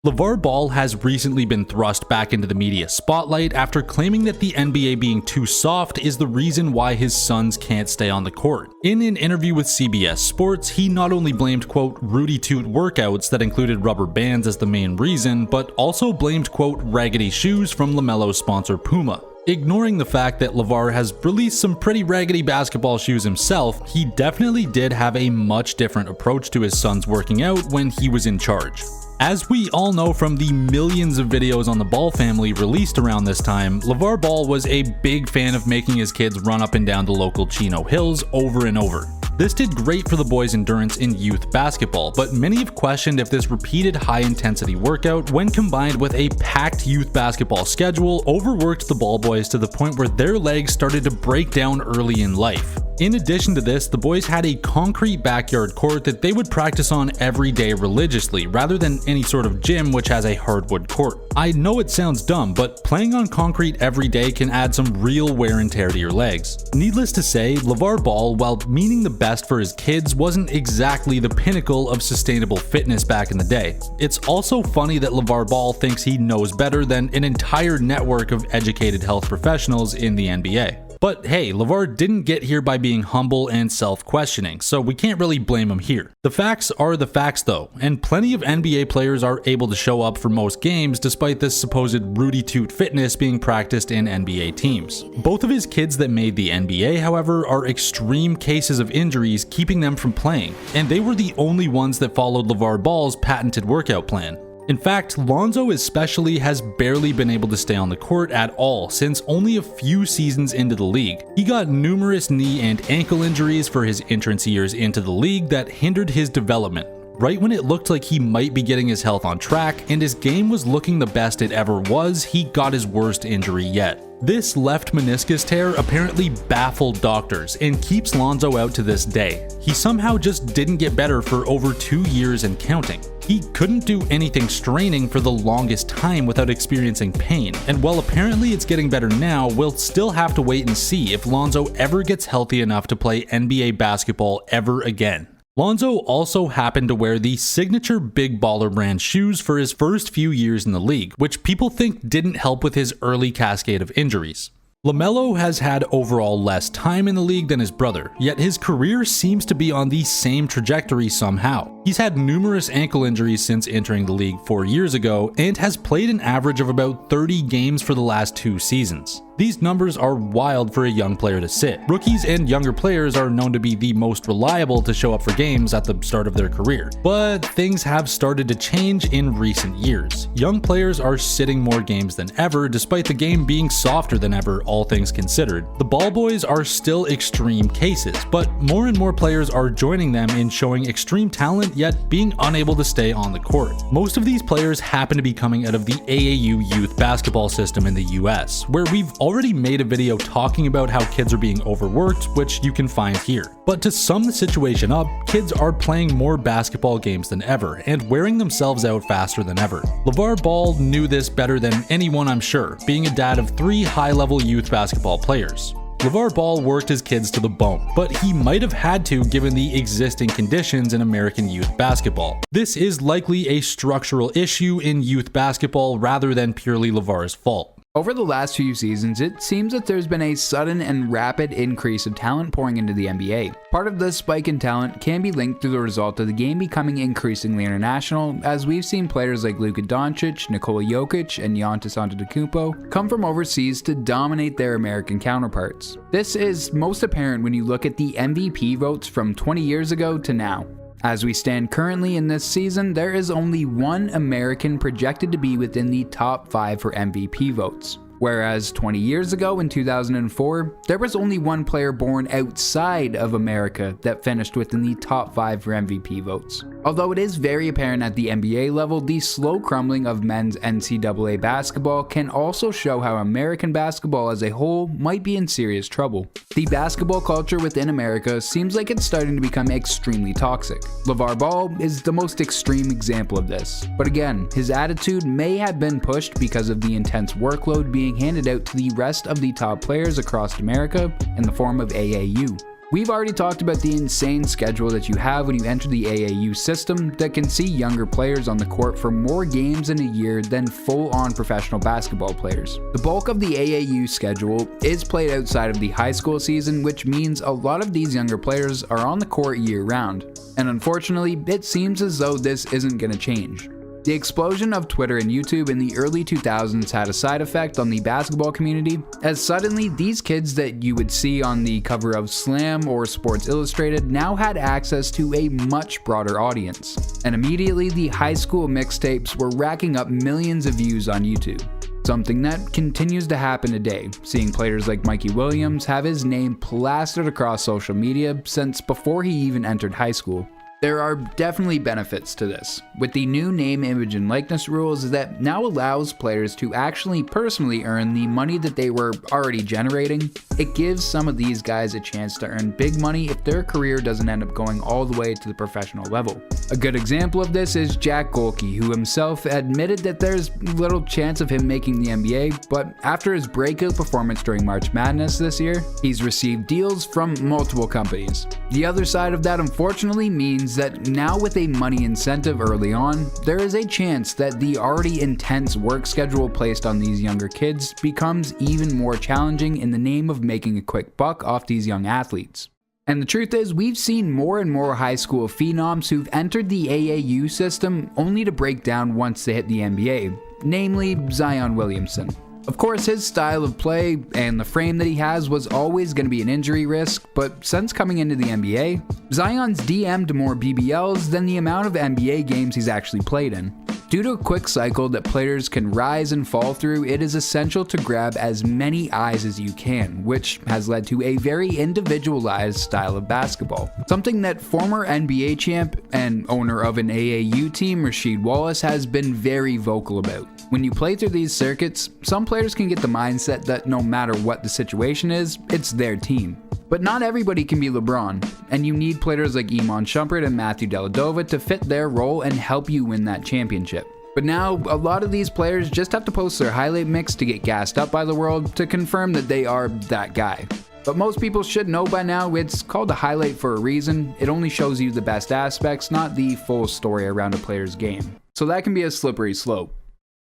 Lavar Ball has recently been thrust back into the media spotlight after claiming that the NBA being too soft is the reason why his sons can't stay on the court. In an interview with CBS Sports, he not only blamed quote Rudy Toot workouts that included rubber bands as the main reason, but also blamed quote raggedy shoes from LaMelo's sponsor Puma. Ignoring the fact that Lavar has released some pretty raggedy basketball shoes himself, he definitely did have a much different approach to his sons working out when he was in charge. As we all know from the millions of videos on the Ball family released around this time, Lavar Ball was a big fan of making his kids run up and down the local Chino Hills over and over. This did great for the boys' endurance in youth basketball, but many have questioned if this repeated high-intensity workout, when combined with a packed youth basketball schedule, overworked the ball boys to the point where their legs started to break down early in life. In addition to this, the boys had a concrete backyard court that they would practice on every day religiously, rather than any sort of gym which has a hardwood court. I know it sounds dumb, but playing on concrete every day can add some real wear and tear to your legs. Needless to say, Lavar Ball, while meaning the best for his kids, wasn't exactly the pinnacle of sustainable fitness back in the day. It's also funny that Lavar Ball thinks he knows better than an entire network of educated health professionals in the NBA. But hey, Lavar didn't get here by being humble and self-questioning, so we can't really blame him here. The facts are the facts though, and plenty of NBA players are able to show up for most games despite this supposed Rudy Toot fitness being practiced in NBA teams. Both of his kids that made the NBA, however, are extreme cases of injuries keeping them from playing, and they were the only ones that followed Lavar Ball's patented workout plan. In fact, Lonzo especially has barely been able to stay on the court at all since only a few seasons into the league. He got numerous knee and ankle injuries for his entrance years into the league that hindered his development. Right when it looked like he might be getting his health on track and his game was looking the best it ever was, he got his worst injury yet. This left meniscus tear apparently baffled doctors and keeps Lonzo out to this day. He somehow just didn't get better for over 2 years and counting. He couldn't do anything straining for the longest time without experiencing pain, and while apparently it's getting better now, we'll still have to wait and see if Lonzo ever gets healthy enough to play NBA basketball ever again. Lonzo also happened to wear the signature Big Baller brand shoes for his first few years in the league, which people think didn't help with his early cascade of injuries. LaMelo has had overall less time in the league than his brother, yet his career seems to be on the same trajectory somehow. He's had numerous ankle injuries since entering the league 4 years ago, and has played an average of about 30 games for the last 2 seasons. These numbers are wild for a young player to sit. Rookies and younger players are known to be the most reliable to show up for games at the start of their career. But things have started to change in recent years. Young players are sitting more games than ever, despite the game being softer than ever, all things considered. The ball boys are still extreme cases, but more and more players are joining them in showing extreme talent yet being unable to stay on the court. Most of these players happen to be coming out of the AAU youth basketball system in the US, where we've already made a video talking about how kids are being overworked, which you can find here. But to sum the situation up, kids are playing more basketball games than ever and wearing themselves out faster than ever. Lavar Ball knew this better than anyone, I'm sure, being a dad of 3 high-level youth basketball players. Lavar Ball worked his kids to the bone, but he might have had to given the existing conditions in American youth basketball. This is likely a structural issue in youth basketball rather than purely Lavar's fault. Over the last few seasons, it seems that there's been a sudden and rapid increase of talent pouring into the NBA. Part of this spike in talent can be linked to the result of the game becoming increasingly international, as we've seen players like Luka Doncic, Nikola Jokic, and Giannis Antetokounmpo come from overseas to dominate their American counterparts. This is most apparent when you look at the MVP votes from 20 years ago to now. As we stand currently in this season, there is only one American projected to be within the top 5 for MVP votes. Whereas 20 years ago in 2004, there was only one player born outside of America that finished within the top 5 for MVP votes. Although it is very apparent at the NBA level, the slow crumbling of men's NCAA basketball can also show how American basketball as a whole might be in serious trouble. The basketball culture within America seems like it's starting to become extremely toxic. Lavar Ball is the most extreme example of this, but again, his attitude may have been pushed because of the intense workload being handed out to the rest of the top players across America in the form of AAU. We've already talked about the insane schedule that you have when you enter the AAU system that can see younger players on the court for more games in a year than full-on professional basketball players. The bulk of the AAU schedule is played outside of the high school season, which means a lot of these younger players are on the court year-round. And unfortunately, it seems as though this isn't going to change. The explosion of Twitter and YouTube in the early 2000s had a side effect on the basketball community, as suddenly these kids that you would see on the cover of Slam or Sports Illustrated now had access to a much broader audience. And immediately the high school mixtapes were racking up millions of views on YouTube. Something that continues to happen today, seeing players like Mikey Williams have his name plastered across social media since before he even entered high school. There are definitely benefits to this, with the new name, image, and likeness rules that now allows players to actually personally earn the money that they were already generating. It gives some of these guys a chance to earn big money if their career doesn't end up going all the way to the professional level. A good example of this is Jack Golke, who himself admitted that there's little chance of him making the NBA, but after his breakout performance during March Madness this year, he's received deals from multiple companies. The other side of that unfortunately means that now with a money incentive early on, there is a chance that the already intense work schedule placed on these younger kids becomes even more challenging in the name of making a quick buck off these young athletes. And the truth is, we've seen more and more high school phenoms who've entered the AAU system only to break down once they hit the NBA, namely Zion Williamson. Of course, his style of play and the frame that he has was always going to be an injury risk, but since coming into the NBA, Zion's DM'd more BBLs than the amount of NBA games he's actually played in. Due to a quick cycle that players can rise and fall through, it is essential to grab as many eyes as you can, which has led to a very individualized style of basketball. Something that former NBA champ and owner of an AAU team, Rasheed Wallace, has been very vocal about. When you play through these circuits, some players can get the mindset that no matter what the situation is, it's their team. But not everybody can be LeBron, and you need players like Iman Shumpert and Matthew Dellavedova to fit their role and help you win that championship. But now, a lot of these players just have to post their highlight mix to get gassed up by the world to confirm that they are that guy. But most people should know by now it's called a highlight for a reason. It only shows you the best aspects, not the full story around a player's game. So that can be a slippery slope.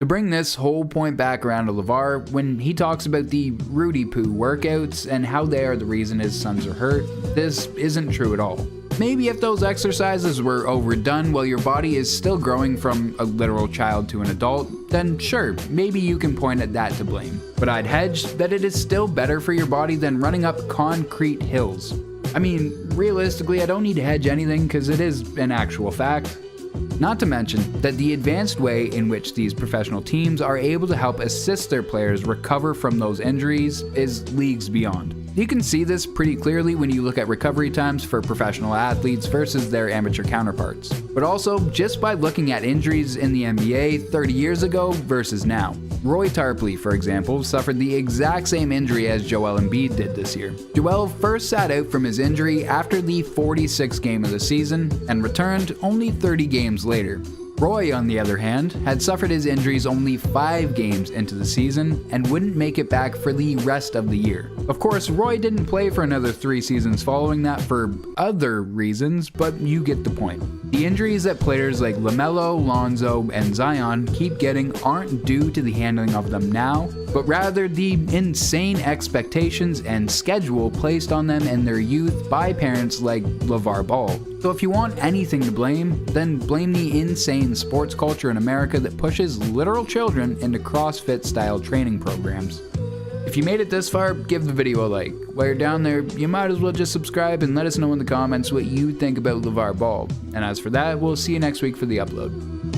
To bring this whole point back around to Lavar, when he talks about the Rudy Poo workouts and how they are the reason his sons are hurt, this isn't true at all. Maybe if those exercises were overdone while your body is still growing from a literal child to an adult, then sure, maybe you can point at that to blame. But I'd hedge that it is still better for your body than running up concrete hills. I mean, realistically, I don't need to hedge anything because it is an actual fact. Not to mention that the advanced way in which these professional teams are able to help assist their players recover from those injuries is leagues beyond. You can see this pretty clearly when you look at recovery times for professional athletes versus their amateur counterparts, but also just by looking at injuries in the NBA 30 years ago versus now. Roy Tarpley, for example, suffered the exact same injury as Joel Embiid did this year. Joel first sat out from his injury after the 46th game of the season and returned only 30 games later. Roy, on the other hand, had suffered his injuries only 5 games into the season and wouldn't make it back for the rest of the year. Of course, Roy didn't play for another 3 seasons following that for other reasons, but you get the point. The injuries that players like LaMelo, Lonzo, and Zion keep getting aren't due to the handling of them now, but rather the insane expectations and schedule placed on them in their youth by parents like Lavar Ball. So if you want anything to blame, then blame the insane sports culture in America that pushes literal children into CrossFit-style training programs. If you made it this far, give the video a like. While you're down there, you might as well just subscribe and let us know in the comments what you think about Lavar Ball. And as for that, we'll see you next week for the upload.